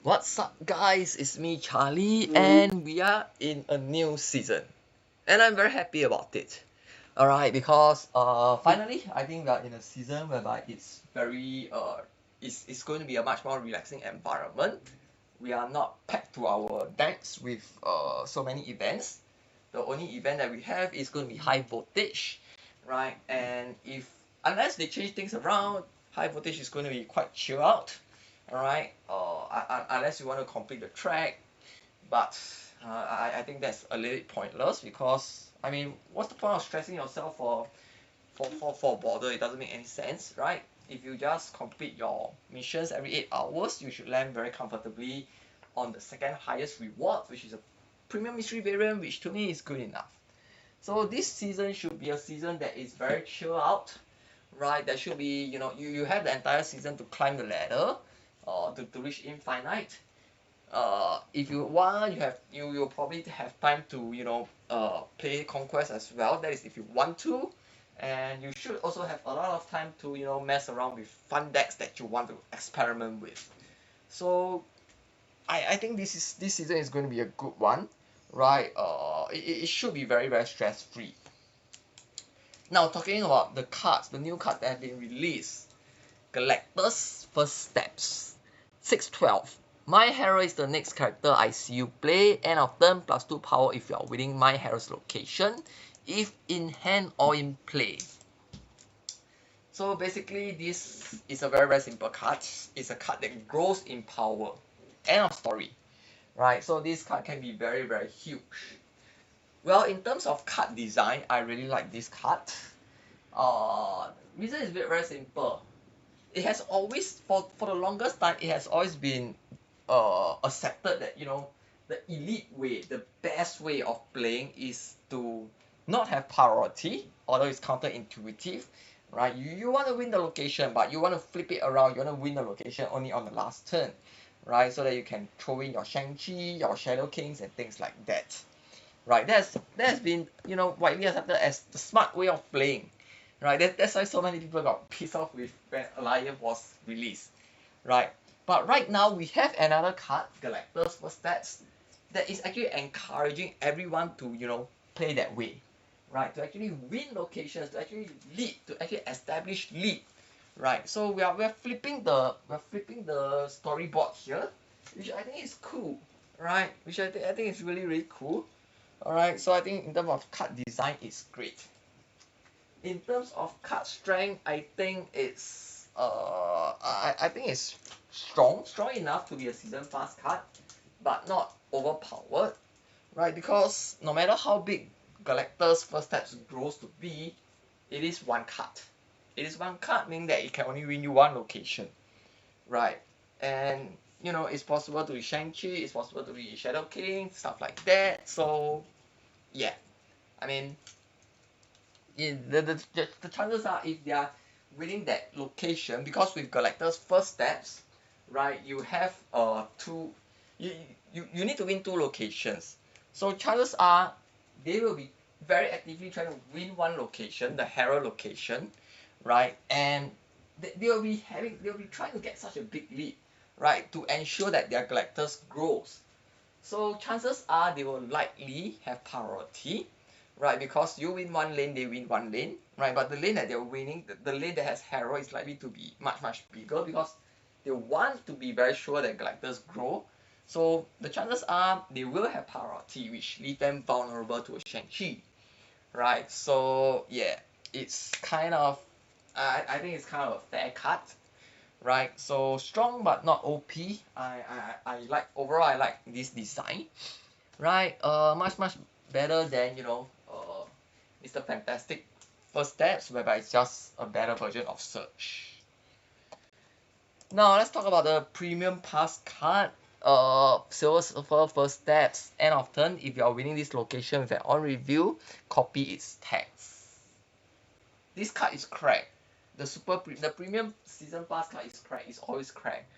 What's up, guys? It's me, Charlie, and we are in a new season, and I'm very happy about it. All right, because finally, I think we are in a season whereby it's very it's going to be a much more relaxing environment. We are not packed to our decks with so many events. The only event that we have is going to be high voltage, right? And if unless they change things around, high voltage is going to be quite chill out, all right? Unless you want to complete the track, but I think that's a little bit pointless because I mean, what's the point of stressing yourself for a border? It doesn't make any sense, right? If you just complete your missions every 8 hours, you should land very comfortably on the second highest reward, which is a premium mystery variant, which to me is good enough. So this season should be a season that is very chill out, right? There should be, you have the entire season to climb the ladder, to reach infinite. If you want, you'll probably have time to play conquest as well. That is if you want to, and you should also have a lot of time to mess around with fun decks that you want to experiment with. So I think this season is going to be a good one, right? It should be very very stress free. Now talking about the cards, the new cards that have been released. Galactus First Steps 612. My Herald is the next character I see you play. End of turn +2 power if you are within my Herald's location, if in hand or in play. So basically this is a very very simple card. It's a card that grows in power. End of story. Right, so this card can be very very huge. Well, in terms of card design, I really like this card. Reason is very simple. It has always for the longest time it has always been accepted that the elite way, the best way of playing is to not have priority, although it's counterintuitive, right? You want to win the location, but you want to flip it around. You want to win the location only on the last turn, right? So that you can throw in your Shang-Chi, your Shadow Kings, and things like that, right? That's been widely accepted as the smart way of playing, right? That's why so many people got pissed off with when Alliance was released, right? But right now we have another card, Galactus First Stats, that is actually encouraging everyone to play that way, right? To actually win locations, to actually lead, to actually establish lead, right? So we're flipping the storyboard here, which I think is cool, right? Which I think is really really cool. Alright, so I think in terms of card design, it's great. In terms of card strength, I think it's I think it's strong enough to be a season pass card, but not overpowered, right? Because no matter how big Galactus First Steps grows to be, it is one card. It is one card, meaning that it can only win you one location, right? And it's possible to be Shang-Chi, it's possible to be Shadow King, stuff like that. So yeah, I mean, the chances are if they are winning that location, because with Galactus First Steps, right, you have two, you need to win two locations. So chances are they will be very actively trying to win one location, the Herald location, right, and they'll be trying to get such a big lead, right, to ensure that their Galactus grows. So chances are they will likely have priority, right? Because you win one lane, they win one lane, right? But the lane that they're winning, the lane that has Herald is likely to be much bigger because they want to be very sure that Galactus grow. So the chances are they will have priority, which leave them vulnerable to a Shang-Chi, right? So yeah, it's kind of, I think it's kind of a fair cut, right? So strong but not OP. I like, overall I like this design, right? Much better than Mr. Fantastic First Steps, whereby it's just a better version of Surge. Now let's talk about the premium pass card. Silver Surfer First Steps. End of turn, if you are winning this location with an on review, copy its text. This card is cracked. The premium season pass card is cracked. It's always cracked.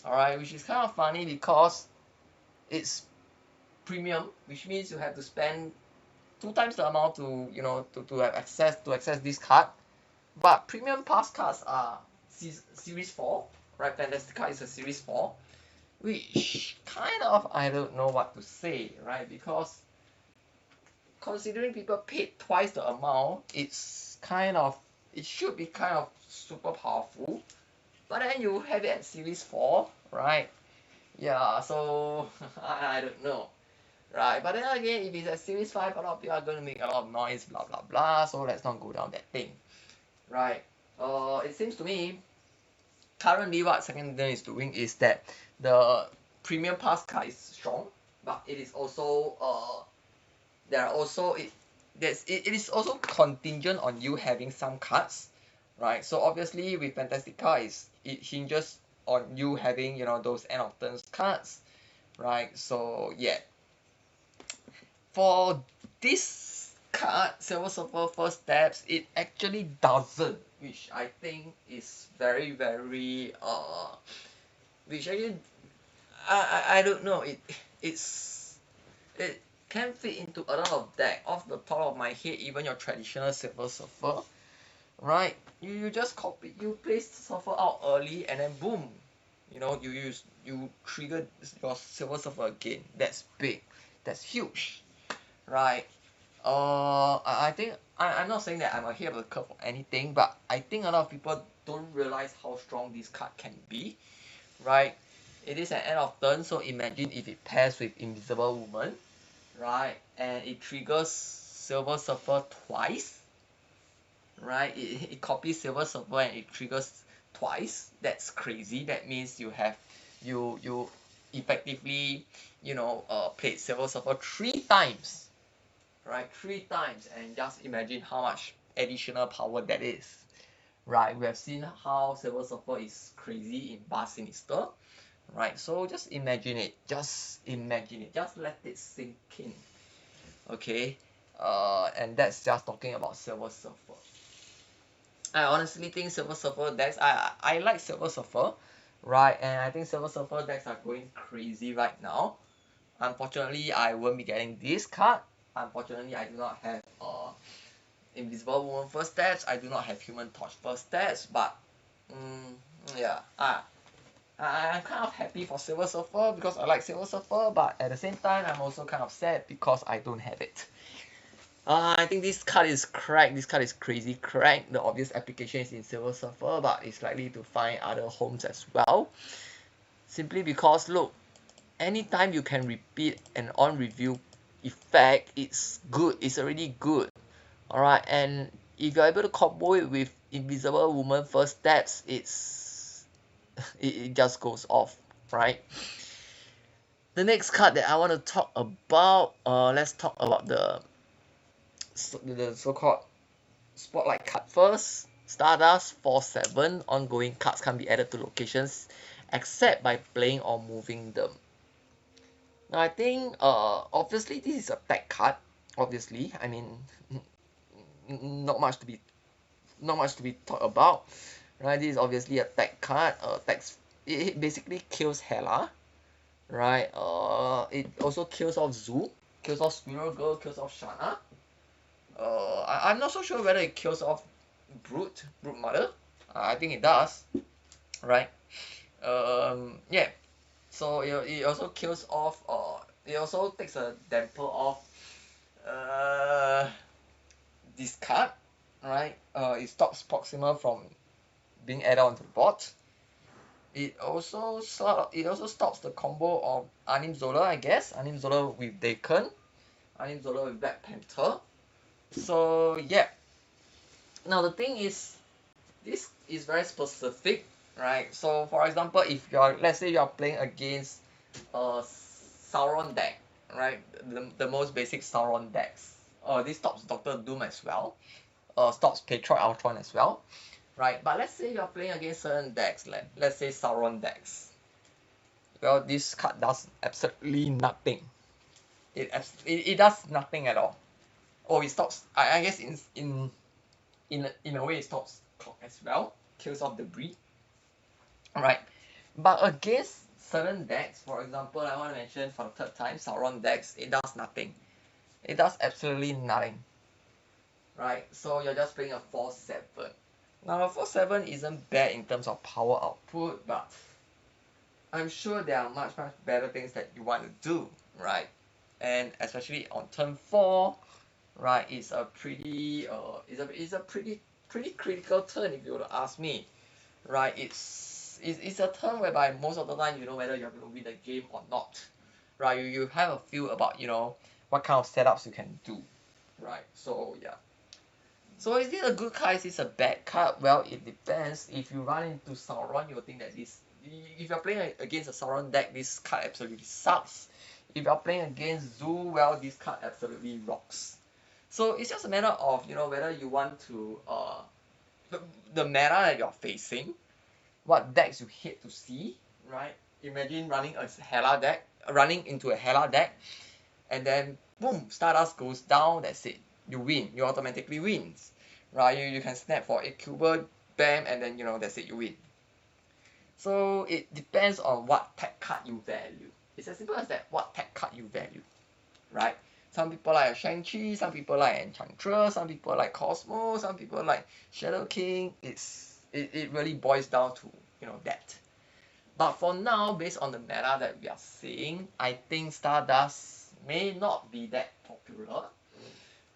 Alright, which is kind of funny because it's premium, which means you have to spend 2 times the amount to to have access this card. But premium pass cards are series 4, right? Fantastic card is a series 4. which kind of I don't know what to say, right? Because considering people paid twice the amount, it should be kind of super powerful. But then you have it at Series 4, right? Yeah, so I don't know. Right, but then again, if it's at Series 5, a lot of people are going to make a lot of noise, blah blah blah, so let's not go down that thing. Right, it seems to me, currently what second edition is doing is that the premium pass card is strong, but it is also, there are also, it is also contingent on you having some cards, right? So obviously with Fantastica, it hinges on you having, those end of turns cards, right? So yeah, for this card, Silver Surfer First Steps, it actually doesn't, which I think is very, very, which actually, I don't know, it can fit into a lot of deck. Off the top of my head, even your traditional Silver Surfer, right? You just copy, you place Surfer out early, and then boom, you trigger your Silver Surfer again. That's big, that's huge, right? I think I'm not saying that I'm ahead of the curve or anything, but I think a lot of people don't realize how strong this card can be, right? It is an end of turn, so imagine if it pairs with Invisible Woman, right? And it triggers Silver Surfer twice, right? It copies Silver Surfer and it triggers twice. That's crazy. That means you effectively, played Silver Surfer 3 times, right? 3 times, and just imagine how much additional power that is, right? We have seen how Silver Surfer is crazy in Bar Sinister, right? So just imagine it, just imagine it, just let it sink in, okay? And that's just talking about Silver Surfer. I honestly think Silver Surfer decks, I like Silver Surfer, right? And I think Silver Surfer decks are going crazy right now. Unfortunately, I won't be getting this card. Unfortunately, I do not have Invisible Woman first stats. I do not have Human Torch first stats. But yeah, I'm kind of happy for Silver Surfer because I like Silver Surfer. But at the same time, I'm also kind of sad because I don't have it. I think this card is cracked. This card is crazy cracked. The obvious application is in Silver Surfer, but it's likely to find other homes as well. Simply because, look, anytime you can repeat an on review effect, it's good. It's already good. Alright, and if you're able to combo it with Invisible Woman first steps, it just goes off, right? The next card that I want to talk about, let's talk about the so-called Spotlight card first. Stardust 4/7 ongoing cards can't be added to locations except by playing or moving them. Now I think obviously this is a tech card. Obviously, I mean not much to be talked about, right? This is obviously a tech card. It basically kills Hela, right? It also kills off Zoo, kills off Squirrel Girl, kills off Shana. I'm not so sure whether it kills off Brute Mother. I think it does, right? Yeah. So it also kills off. It also takes a damper off. This card, right? It stops Proxima from being added onto the board. It also stops the combo of Anim Zola, I guess. Anim Zola with Daken, Anim Zola with Black Panther. So yeah. Now the thing is, this is very specific, right? So for example, if let's say you're playing against a Sauron deck, right? The most basic Sauron decks. This stops Doctor Doom as well. Stops Patriot Ultron as well, right? But let's say you're playing against certain decks, let's say Sauron decks. Well, this card does absolutely nothing. It does nothing at all. Oh, it stops. I guess in a way it stops clock as well. Kills off debris. Alright. But against certain decks, for example, I want to mention for the third time, Sauron decks, it does nothing. It does absolutely nothing. Right? So you're just playing a 4/7. Now a 4/7 isn't bad in terms of power output, but I'm sure there are much better things that you want to do, right? And especially on turn 4, right? It's a pretty critical turn if you were to ask me, right? It's a turn whereby most of the time you know whether you're going to win the game or not, right? You have a feel about what kind of setups you can do, right? So yeah. So is it a good card? Is it a bad card? Well, it depends. If you run into Sauron, you'll think that if you're playing against a Sauron deck, this card absolutely sucks. If you're playing against Zoo, well, this card absolutely rocks. So it's just a matter of whether you want to the meta that you're facing, what decks you hate to see, right? Imagine running into a Hela deck, and then boom, Stardust goes down, that's it. You win. You automatically wins. Right? You can snap for 8 cuber, bam, and then that's it, you win. So it depends on what tech card you value. It's as simple as that, what tech card you value. Right? Some people like Shang-Chi, some people like Enchantress, some people like Cosmo, some people like Shadow King. It really boils down to that. But for now, based on the meta that we are seeing, I think Stardust may not be that popular,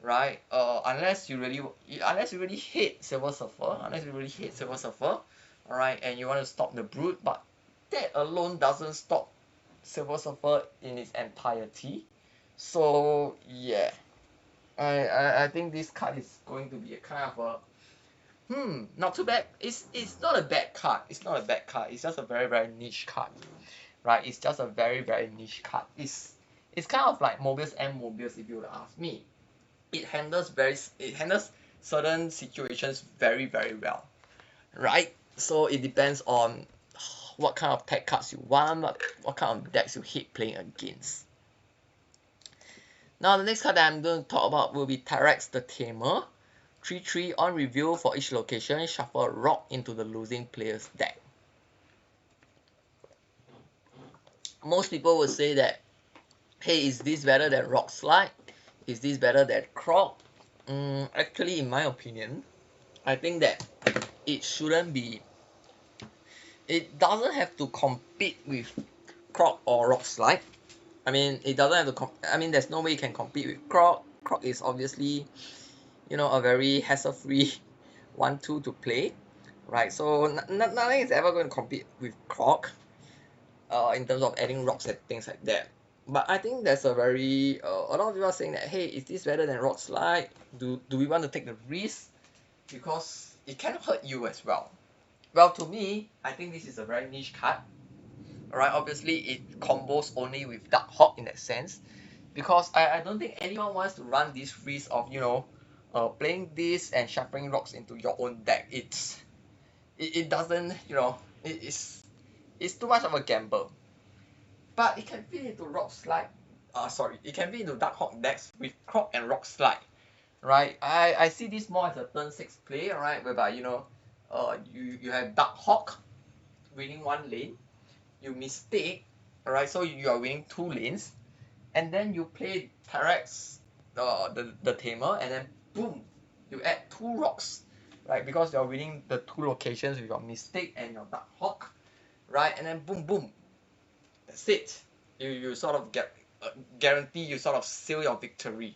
right? Unless you really hate Silver Surfer, alright, and you want to stop the Brute, but that alone doesn't stop Silver Surfer in its entirety. So yeah, I think this card is going to be a kind of a not too bad. It's not a bad card. It's not a bad card. It's just a very very niche card, right? It's just a very very niche card. It's kind of like Mobius and Mobius if you would ask me. It handles certain situations very very well, right? So it depends on what kind of tech cards you want, what kind of decks you hate playing against. Now the next card that I'm going to talk about will be Tyrex the Tamer. 3/3 on review for each location, shuffle a rock into the losing player's deck. Most people will say that, hey, is this better than Rock Slide? Is this better than Croc? Actually, in my opinion, I think that it shouldn't be. It doesn't have to compete with Croc or Rock Slide. I mean, it doesn't have to. I mean, there's no way you can compete with Croc. Croc is obviously, a very hassle-free 1/2 to play, right? So nothing is ever going to compete with Croc, in terms of adding rocks and things like that. But I think there's a lot of people are saying that, hey, is this better than Rock Slide? Do we want to take the risk? Because it can hurt you as well. Well, to me, I think this is a very niche card. Alright, obviously it combos only with Dark Hawk in that sense, because I don't think anyone wants to run this risk of playing this and shuffling rocks into your own deck. It doesn't it's too much of a gamble. But it can fit into Rock Slide. It can fit into Dark Hawk decks with Croc and Rock Slide. Right? I see this more as a turn 6 play, alright, whereby you have Dark Hawk winning 1 lane, you mistake, alright, so you are winning 2 lanes, and then you play Tyrex, the Tamer, and then boom, you add 2 rocks, right, because you're winning the 2 locations with your mistake and your Dark Hawk, right, and then boom boom, that's it. You sort of guarantee, you sort of seal your victory,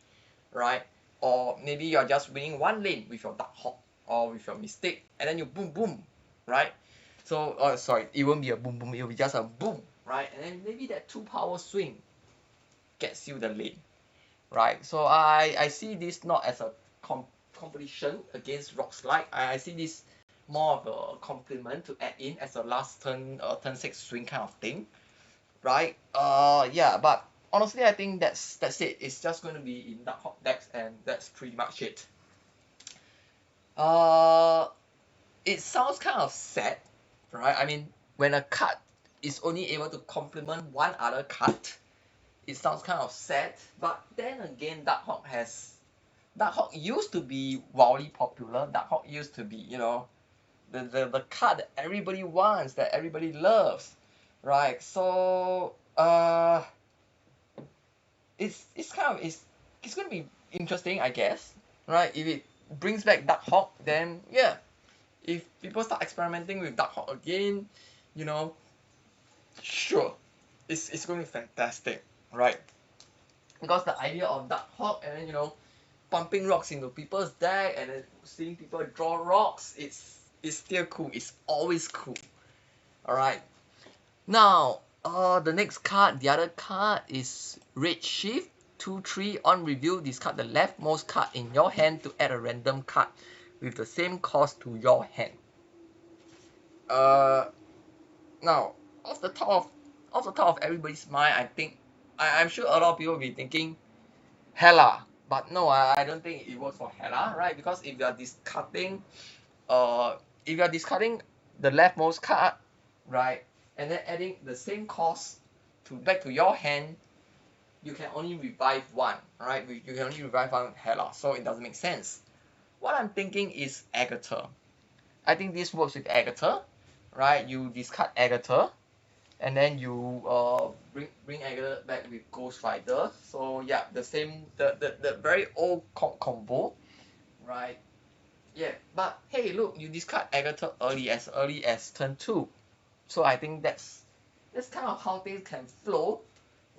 right? Or maybe you're just winning 1 lane with your Dark Hawk or with your mistake, and then you boom boom, right? So it won't be a boom boom, it'll be just a boom, right? And then maybe that 2 power swing gets you the lane, right? So I see this not as a competition against Rock Slide. I see this more of a complement to add in as a last turn 6 swing kind of thing, right? Yeah, but honestly, I think that's it. It's just going to be in Dark Hawk decks, and that's pretty much it. It sounds kind of sad, right? I mean, when a card is only able to complement one other card, it sounds kind of sad. But then again, Dark Hawk used to be wildly popular. Dark Hawk used to be, the card that everybody wants, that everybody loves, right? So it's gonna be interesting, I guess, right? If it brings back Dark Hawk, then yeah. If people start experimenting with Dark Hawk again, sure, it's going to be fantastic, right? Because the idea of Dark Hawk and then pumping rocks into people's deck and then seeing people draw rocks, it's still cool. It's always cool. All right. Now, the next card, the other card is Red Shift. 2/3 on review. Discard the leftmost card in your hand to add a random card with the same cost to your hand. Now, off the top of everybody's mind, I think I'm sure a lot of people will be thinking Hela, but no, I don't think it works for Hela, right? Because if you're discarding the leftmost card, right, and then adding the same cost back to your hand, you can only revive one, right? You can only revive one Hela, so it doesn't make sense. What I'm thinking is Agatha. I think this works with Agatha, right? You discard Agatha, and then you bring Agatha back with Ghost Rider. So yeah, the very old combo, right? Yeah, but hey, look, you discard Agatha early as turn 2. So I think that's kind of how things can flow,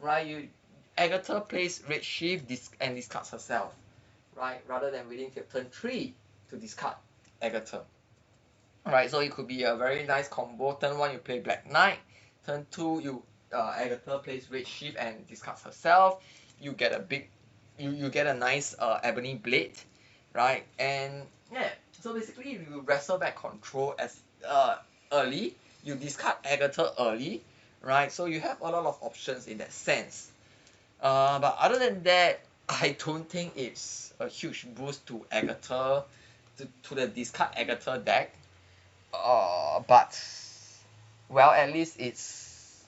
right? Agatha plays Red Shift and discards herself, right? Rather than waiting till turn 3 to discard Agatha. Right, so it could be a very nice combo. Turn 1 you play Black Knight, turn 2 you Agatha plays Red Shift and discards herself. You get a nice Ebony Blade, right? And yeah, so basically you wrestle back control as early. You discard Agatha early, right? So you have a lot of options in that sense. But other than that, I don't think it's a huge boost to Agatha, to the discard Agatha deck. But well, at least it's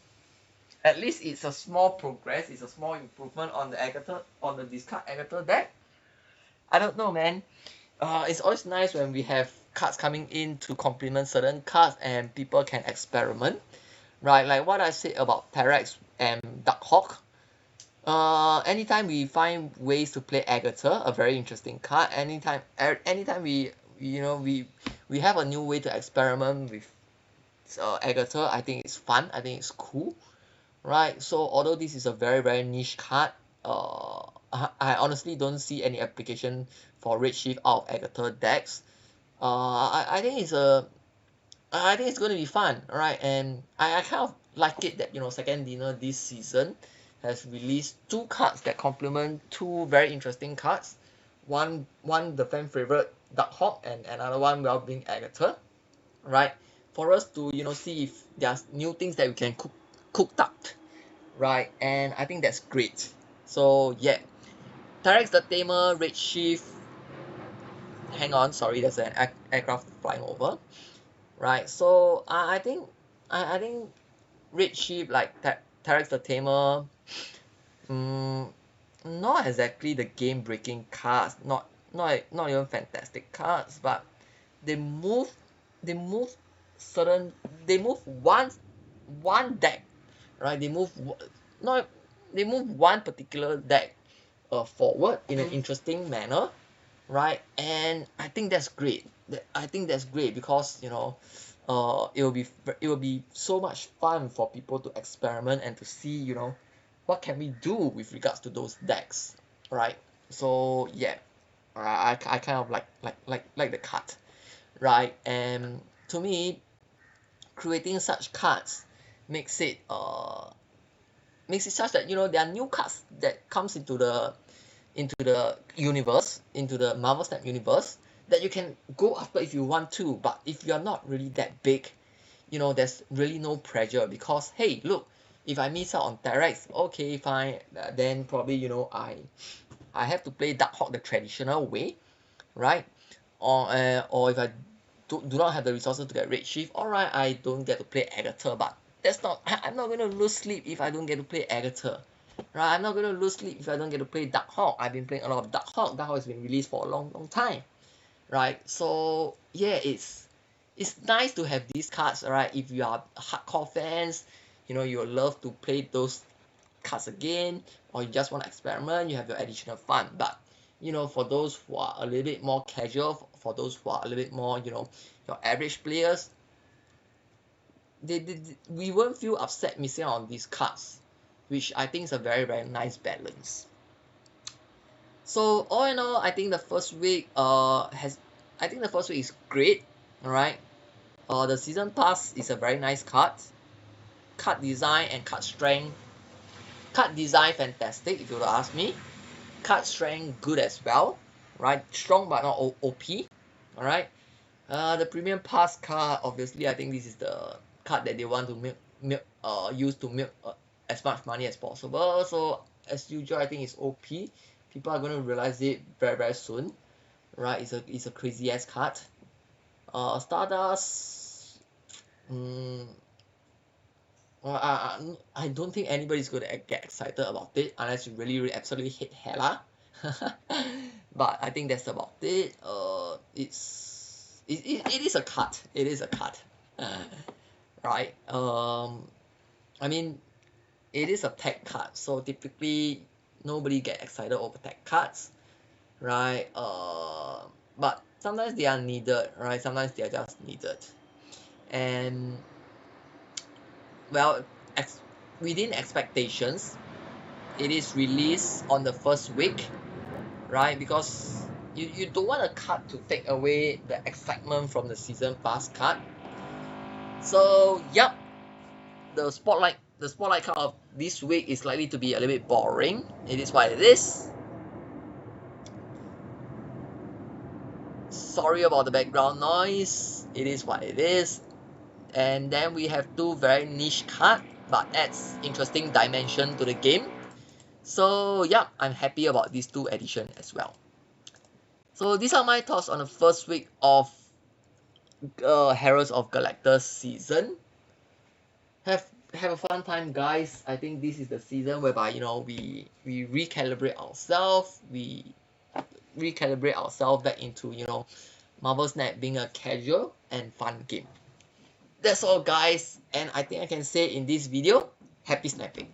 a small progress. It's a small improvement on the discard Agatha deck. I don't know, man. It's always nice when we have cards coming in to complement certain cards and people can experiment, right? Like what I said about Terex and Darkhawk. Anytime we find ways to play Agatha, a very interesting card. Anytime we have a new way to experiment with Agatha, I think it's fun. I think it's cool, right? So although this is a very very niche card, I honestly don't see any application for Redshift out of Agatha decks. I think it's going to be fun, right? And I kind of like it that Second Dinner this season has released two cards that complement two very interesting cards. One the fan favorite Darkhawk and another one well being Agatha, right? For us to see if there's new things that we can cook up, right? And I think that's great. So yeah, Tarex the Tamer, Redshift. Hang on, sorry, there's an aircraft flying over, right? So I think Redshift like Tarex the Tamer, not exactly the game breaking cards, not even fantastic cards, but they move they move they move one deck, right? Not they move one particular deck forward in an interesting manner, right? And I think that's great. I think that's great because it will be so much fun for people to experiment and to see what can we do with regards to those decks, right? So yeah, I kind of like the card, right? And to me, creating such cards makes it such that there are new cards that comes into the universe, into the Marvel Snap universe that you can go after if you want to. But if you're not really that big, there's really no pressure because hey, look, if I miss out on Terex, okay, fine, then probably I have to play Darkhawk the traditional way, right? Or if I do not have the resources to get Redshift, alright, I don't get to play Agatha, but I'm not gonna lose sleep if I don't get to play Agatha. Right, I'm not gonna lose sleep if I don't get to play Darkhawk. I've been playing a lot of Darkhawk. Darkhawk has been released for a long time. Right? So yeah, it's nice to have these cards, right? If you are hardcore fans, you love to play those cards again, or you just want to experiment, you have your additional fun. But for those who are a little bit more casual, for those who are a little bit more, your average players, we won't feel upset missing out on these cards, which I think is a very very nice balance. So all in all, I think the first week is great. All right. The season pass is a very nice card. Card design and card strength. Card design fantastic if you were to ask me. Card strength good as well. Right, strong but not OP. All right. The premium pass card, obviously, I think this is the card that they want to use to milk as much money as possible. So as usual, I think it's OP. People are going to realize it very very soon. Right, it's a crazy ass card. Stardust. Well, I don't think anybody's going to get excited about it unless you really, really absolutely hate Hela. But I think that's about it. It is a cut. It is a cut. Right. I mean, it is a tech card, so typically nobody get excited over tech cards, right? But sometimes they are needed, right? Sometimes they are just needed, and well, within expectations, it is released on the first week, right? Because you don't want a card to take away the excitement from the season pass card. So yep, the spotlight card of this week is likely to be a little bit boring. It is what it is. Sorry about the background noise. It is what it is. And then we have two very niche cards, but adds interesting dimension to the game. So yeah, I'm happy about these two editions as well. So these are my thoughts on the first week of Heralds of Galactus season. Have a fun time, guys. I think this is the season whereby we recalibrate ourselves. We recalibrate ourselves back into Marvel Snap being a casual and fun game. That's all, guys, and I think I can say in this video, happy snapping.